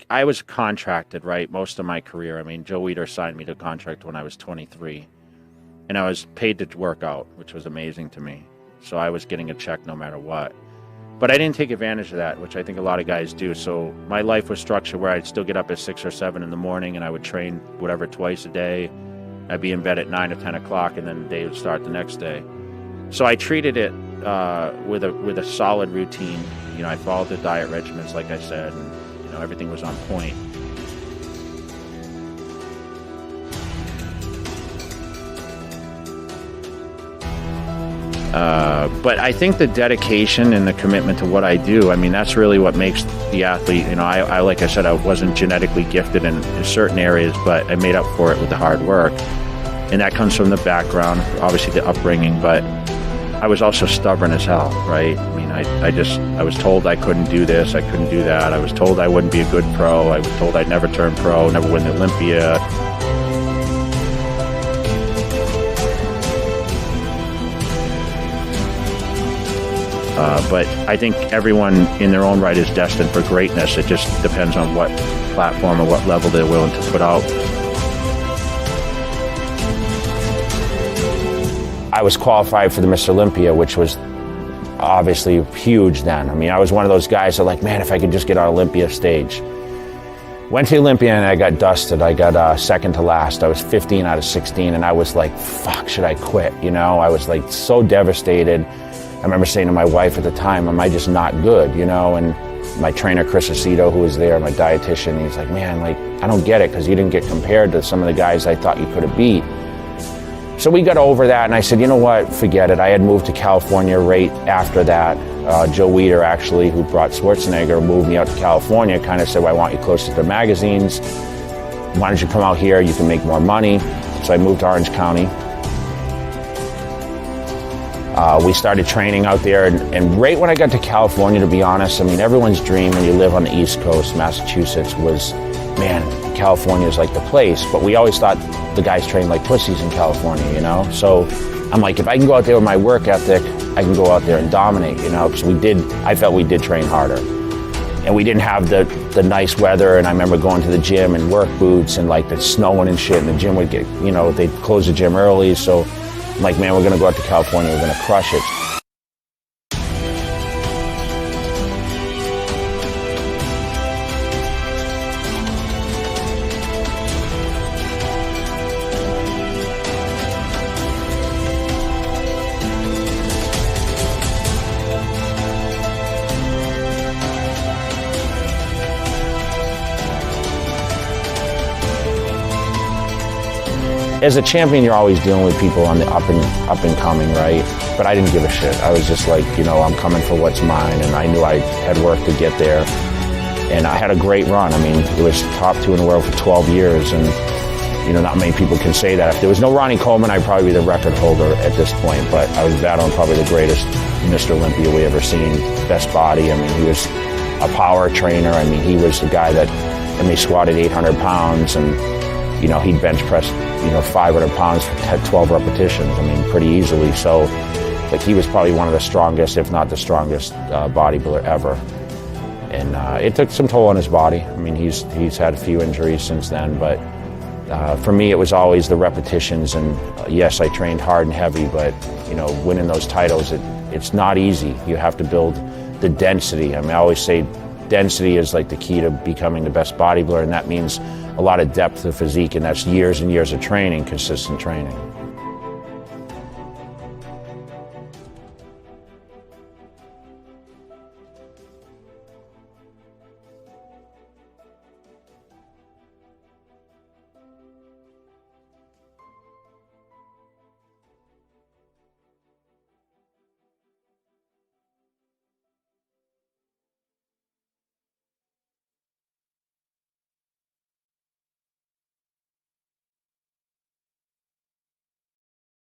I was contracted, right, most of my career. I mean, Joe Weider signed me to contract when I was 23, and I was paid to work out, which was amazing to me. So I was getting a check no matter what. But I didn't take advantage of that, which I think a lot of guys do. So my life was structured where I'd still get up at 6 or 7 in the morning, and I would train whatever twice a day. I'd be in bed at 9 or 10 o'clock, and then the day would start the next day. So I treated it with a solid routine. You know, I followed the diet regimens, like I said, and you know, everything was on point. But I think the dedication and the commitment to what I do, I mean, that's really what makes the athlete. You know, I like I said, I wasn't genetically gifted in certain areas, but I made up for it with the hard work. And that comes from the background, obviously the upbringing, but I was also stubborn as hell, right? I mean, I was told I couldn't do this, I couldn't do that. I was told I wouldn't be a good pro. I was told I'd never turn pro, never win the Olympia. But I think everyone in their own right is destined for greatness. It just depends on what platform or what level they're willing to put out. I was qualified for the Mr. Olympia, which was obviously huge then. I mean, I was one of those guys that like, man, if I could just get on Olympia stage. Went to Olympia and I got dusted. I got second to last. I was 15 out of 16 and I was like, fuck, should I quit? You know, I was like so devastated. I remember saying to my wife at the time, am I just not good, you know? And my trainer, Chris Aceto, who was there, my dietitian, he's like, man, like, I don't get it because you didn't get compared to some of the guys I thought you could have beat. So we got over that and I said, you know what, forget it. I had moved to California right after that. Joe Weider, actually, who brought Schwarzenegger, moved me out to California, kind of said, well, I want you closer to the magazines. Why don't you come out here? You can make more money. So I moved to Orange County. We started training out there, and right when I got to California, to be honest, I mean, everyone's dream when you live on the East Coast, Massachusetts, was, man, California is like the place. But we always thought the guys trained like pussies in California, you know? So I'm like, if I can go out there with my work ethic, I can go out there and dominate, you know? Because I felt we did train harder. And we didn't have the nice weather, and I remember going to the gym in work boots and like it's snowing and shit, and the gym would get, you know, they'd close the gym early, so I'm like, man, we're gonna go out to California, we're gonna crush it. As a champion, you're always dealing with people on the up and coming, right? But I didn't give a shit. I was just like, you know, I'm coming for what's mine, and I knew I had work to get there. And I had a great run. I mean, it was top 2 in the world for 12 years, and you know, not many people can say that. If there was no Ronnie Coleman, I'd probably be the record holder at this point. But I was battling probably the greatest Mr. Olympia we ever seen, best body. I mean, he was a power trainer. I mean, he was the guy that, and they squatted 800 pounds, and you know, he'd bench press, you know, 500 pounds for 12 repetitions, I mean, pretty easily. So, like, he was probably one of the strongest, if not the strongest, bodybuilder ever. And it took some toll on his body. I mean, he's had a few injuries since then, but for me, it was always the repetitions. And yes, I trained hard and heavy, but, you know, winning those titles, it's not easy. You have to build the density. I mean, I always say density is like the key to becoming the best bodybuilder, and that means a lot of depth of physique, and that's years and years of training, consistent training.